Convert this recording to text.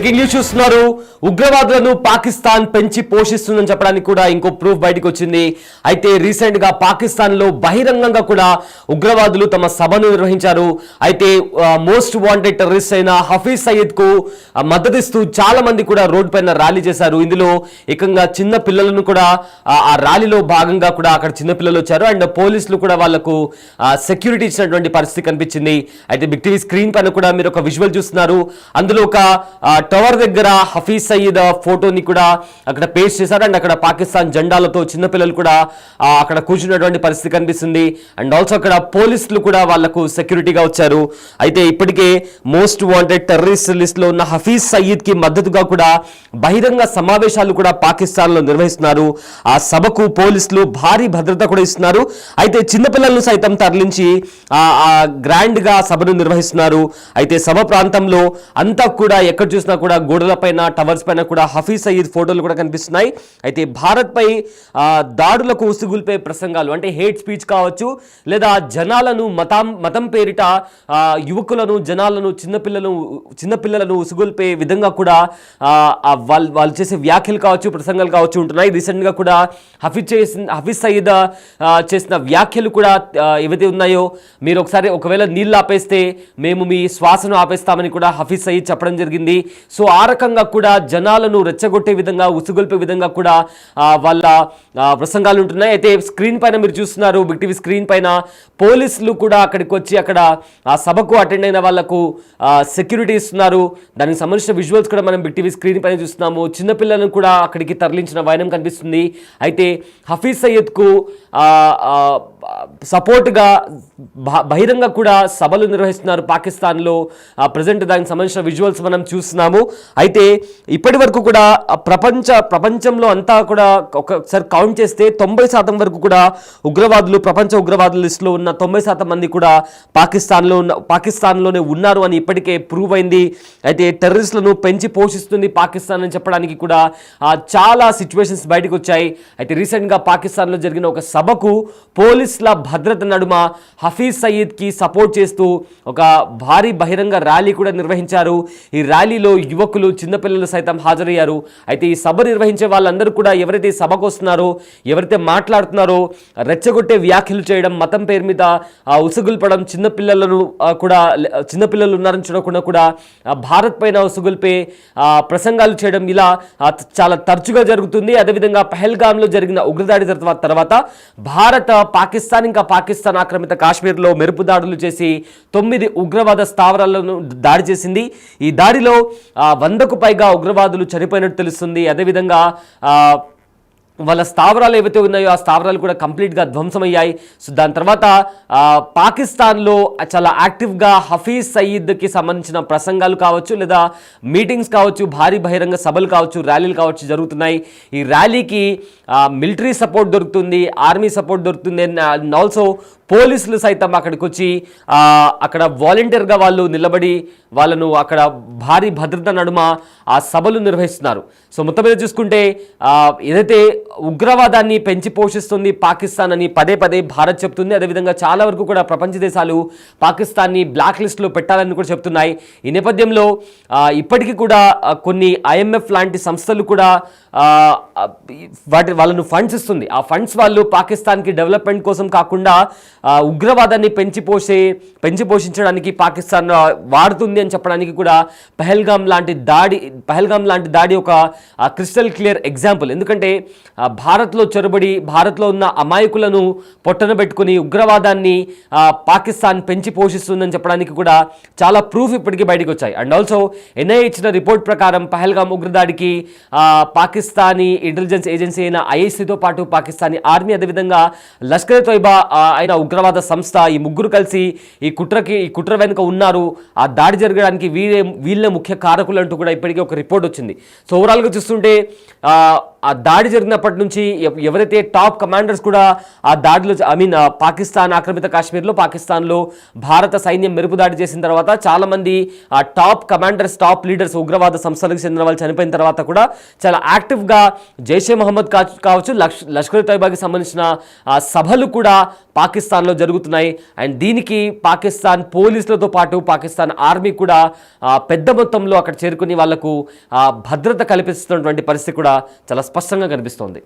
Breaking news చూస్తున్నారు. ఉగ్రవాదులను పాకిస్తాన్ పెంచి పోషిస్తుందని చెప్పడానికి కూడా ఇంకో ప్రూఫ్ బయటకు వచ్చింది. అయితే రీసెంట్ గా పాకిస్తాన్ లో బహిరంగంగా కూడా ఉగ్రవాదులు తమ సభను నిర్వహించారు. అయితే మోస్ట్ వాంటెడ్ టెర్రరిస్ట్ అయిన హఫీజ్ సయీద్ కు మద్దతిస్తూ చాలా మంది కూడా రోడ్డు పైన ర్యాలీ చేశారు. ఇందులో ఏకంగా చిన్న పిల్లలను కూడా ఆ ర్యాలీలో భాగంగా కూడా అక్కడ చిన్న పిల్లలు వచ్చారు. అండ్ పోలీసులు కూడా వాళ్లకు సెక్యూరిటీ ఇచ్చినటువంటి పరిస్థితి కనిపించింది. అయితే బిగ్ టీవీ స్క్రీన్ పైన కూడా మీరు ఒక విజువల్ చూస్తున్నారు. అందులో ఒక టవర్ దగ్గర హఫీజ్ సయీద్ ఫోటోని కూడా అక్కడ పేస్ట్ చేశారు. అండ్ అక్కడ పాకిస్తాన్ జెండాలతో చిన్నపిల్లలు కూడా అక్కడ కూర్చున్నటువంటి పరిస్థితి కనిపిస్తుంది. అండ్ ఆల్సో అక్కడ పోలీసులు కూడా వాళ్లకు సెక్యూరిటీగా వచ్చారు. అయితే ఇప్పటికే మోస్ట్ వాంటెడ్ టెర్రరిస్ట్ లిస్ట్ లో ఉన్న హఫీజ్ సయీద్ కి మద్దతుగా కూడా బహిరంగ సమావేశాలు కూడా పాకిస్తాన్ లో నిర్వహిస్తున్నారు. ఆ సభకు పోలీసులు భారీ భద్రత కూడా ఇస్తున్నారు. అయితే చిన్నపిల్లలను సైతం తరలించి గ్రాండ్ గా సభను నిర్వహిస్తున్నారు. అయితే సభ ప్రాంతంలో అంతా కూడా ఎక్కడ చూసినా కూడా గోడల పైన టవర్స్ పైన కూడా హఫీజ్ సయీద్ ఫోటోలు కూడా కనిపిస్తున్నాయి. అయితే భారత్ పై దాడులకు ఉసిగొల్పే ప్రసంగాలు అంటే హేట్ స్పీచ్ కావచ్చు, లేదా జనాలను మతం పేరిట యువకులను జనాలను చిన్నపిల్లలను ఉసిగొల్పే విధంగా కూడా వాళ్ళు చేసే వ్యాఖ్యలు కావచ్చు, ప్రసంగాలు కావచ్చు ఉంటున్నాయి. రీసెంట్ గా కూడా హఫీజ్ సయీద్ చేసిన వ్యాఖ్యలు కూడా ఏవైతే ఉన్నాయో, మీరు ఒకవేళ నీళ్ళు ఆపేస్తే మేము మీ శ్వాసను ఆపేస్తామని కూడా హఫీజ్ సయీద్ చెప్పడం జరిగింది. సో ఆ రకంగా కూడా జనాలను రెచ్చగొట్టే విధంగా, ఉసుగొల్పే విధంగా కూడా వాళ్ళ ప్రసంగాలు ఉంటున్నాయి. అయితే స్క్రీన్ పైన మీరు చూస్తున్నారు, బిగ్ టీవీ స్క్రీన్ పైన పోలీసులు కూడా అక్కడికి వచ్చి అక్కడ ఆ సభకు అటెండ్ అయిన వాళ్లకు సెక్యూరిటీ ఇస్తున్నారు. దానికి సంబంధించిన విజువల్స్ కూడా మనం బిగ్ టీవీ స్క్రీన్ పైన చూస్తున్నాము. చిన్నపిల్లలను కూడా అక్కడికి తరలించిన వైనం కనిపిస్తుంది. అయితే హఫీజ్ సయీద్ కు సపోర్ట్గా బహిరంగ కూడా సభలు నిర్వహిస్తున్నారు పాకిస్తాన్లో. ప్రజెంట్ దానికి సంబంధించిన విజువల్స్ మనం చూస్తున్నాము. అయితే ఇప్పటి వరకు కూడా ప్రపంచంలో అంతా కూడా ఒకసారి కౌంట్ చేస్తే 90% వరకు కూడా ఉగ్రవాదులు, ప్రపంచ ఉగ్రవాదుల లిస్టులో ఉన్న 90% మంది కూడా పాకిస్తాన్లోనే ఉన్నారు అని ఇప్పటికే ప్రూవ్ అయింది. అయితే టెర్రరిస్టులను పెంచి పోషిస్తుంది పాకిస్తాన్ అని చెప్పడానికి కూడా చాలా సిచ్యువేషన్స్ బయటకు వచ్చాయి. అయితే రీసెంట్గా పాకిస్తాన్లో జరిగిన ఒక సభకు పోలీసుల భద్రత నడుమ హఫీజ్ సయీద్ కి సపోర్ట్ చేస్తూ ఒక భారీ బహిరంగ ర్యాలీ కూడా నిర్వహించారు. ఈ ర్యాలీలో యువకులు, చిన్నపిల్లలు సైతం హాజరయ్యారు. అయితే ఈ సభ నిర్వహించే వాళ్ళందరూ కూడా ఎవరైతే సభకు వస్తున్నారో, ఎవరైతే మాట్లాడుతున్నారో, రెచ్చగొట్టే వ్యాఖ్యలు చేయడం, మతం పేరు మీద ఉసుగుల్పడం, చిన్నపిల్లలు ఉన్నారని చూడకుండా కూడా భారత్ పైన ఉసుగుల్పే ప్రసంగాలు చేయడం ఇలా చాలా తరచుగా జరుగుతుంది. అదేవిధంగా పహల్గామ్లో జరిగిన ఉగ్రదాడి తర్వాత భారత్ పాకిస్తాన్ ఆక్రమిత కాశ్మీర్లో మెరుపు దాడులు చేసి 9 ఉగ్రవాద స్థావరాలను దాడి చేసింది. ఈ దాడిలో 100కు పైగా ఉగ్రవాదులు చనిపోయినట్టు తెలుస్తుంది. అదేవిధంగా వాళ్ళ స్థావరాలు ఏవైతే ఉన్నాయో ఆ స్థావరాలు కూడా కంప్లీట్గా ధ్వంసమయ్యాయి. సో దాని తర్వాత పాకిస్తాన్లో చాలా యాక్టివ్గా హఫీజ్ సయీద్కి సంబంధించిన ప్రసంగాలు కావచ్చు, లేదా మీటింగ్స్ కావచ్చు, భారీ బహిరంగ సభలు కావచ్చు, ర్యాలీలు కావచ్చు జరుగుతున్నాయి. ఈ ర్యాలీకి మిలిటరీ సపోర్ట్ దొరుకుతుంది, ఆర్మీ సపోర్ట్ దొరుకుతుంది. అండ్ ఆల్సో పోలీసులు సైతం అక్కడికి వచ్చి అక్కడ వాలంటీర్గా వాళ్ళు నిలబడి వాళ్ళను అక్కడ భారీ భద్రత నడుమ ఆ సభలు నిర్వహిస్తున్నారు. సో మొత్తం మీద చూసుకుంటే ఏదైతే ఉగ్రవాదాన్ని పెంచి పోషిస్తుంది పాకిస్తాన్ అని పదే భారత్ చెప్తుంది. అదేవిధంగా చాలా వరకు కూడా ప్రపంచ దేశాలు పాకిస్తాన్ని బ్లాక్ లిస్ట్లో పెట్టాలని కూడా చెప్తున్నాయి. ఈ నేపథ్యంలో ఇప్పటికీ కూడా కొన్ని IMF లాంటి సంస్థలు కూడా వాళ్ళను ఫండ్స్ ఇస్తుంది. ఆ ఫండ్స్ వాళ్ళు పాకిస్తాన్కి డెవలప్మెంట్ కోసం కాకుండా ఉగ్రవాదాన్ని పెంచి పోషించడానికి పాకిస్తాన్ వాడుతుంది అని చెప్పడానికి కూడా పహల్గామ్ లాంటి దాడి ఒక క్రిస్టల్ క్లియర్ ఎగ్జాంపుల్. ఎందుకంటే భారత్లో చొరబడి భారత్లో ఉన్న అమాయకులను పొట్టన పెట్టుకుని ఉగ్రవాదాన్ని పాకిస్తాన్ పెంచి పోషిస్తుందని చెప్పడానికి కూడా చాలా ప్రూఫ్ ఇప్పటికీ బయటకు వచ్చాయి. అండ్ ఆల్సో NIA ఇచ్చిన రిపోర్ట్ ప్రకారం పహల్గామ్ ఉగ్రదాడికి పాకిస్తానీ ఇంటెలిజెన్స్ ఏజెన్సీ అయిన ISIతో పాటు పాకిస్తానీ ఆర్మీ, అదేవిధంగా లష్కర్ తోయిబా అయిన ఉగ్రవాద సంస్థ, ఈ ముగ్గురు కలిసి ఈ కుట్ర వెనుక ఉన్నారు. ఆ దాడి జరగడానికి వీళ్ళే ముఖ్య కారకులు అంటూ కూడా ఇప్పటికే ఒక రిపోర్ట్ వచ్చింది. సో ఓవరాల్గా చూస్తుంటే ఆ దాడి జరిగినప్పటి నుంచి ఎవరైతే టాప్ కమాండర్స్ కూడా ఆ దాడిలో పాకిస్తాన్ ఆక్రమిత కాశ్మీర్లో పాకిస్తాన్లో భారత సైన్యం మెరుపు దాడి చేసిన తర్వాత చాలామంది ఆ టాప్ కమాండర్స్ టాప్ లీడర్స్ ఉగ్రవాద సంస్థలకు చెందిన వాళ్ళు చనిపోయిన తర్వాత కూడా చాలా యాక్టివ్గా జైషే మహమ్మద్ కావచ్చు లష్కర్ తోయిబాకి సంబంధించిన సభలు కూడా పాకిస్తాన్లో జరుగుతున్నాయి. అండ్ దీనికి పాకిస్తాన్ పోలీసులతో పాటు పాకిస్తాన్ ఆర్మీ కూడా పెద్ద మొత్తంలో అక్కడ చేరుకుని వాళ్లకు భద్రత కల్పిస్తున్నటువంటి పరిస్థితి కూడా చాలా స్పష్టంగా కనిపిస్తోంది.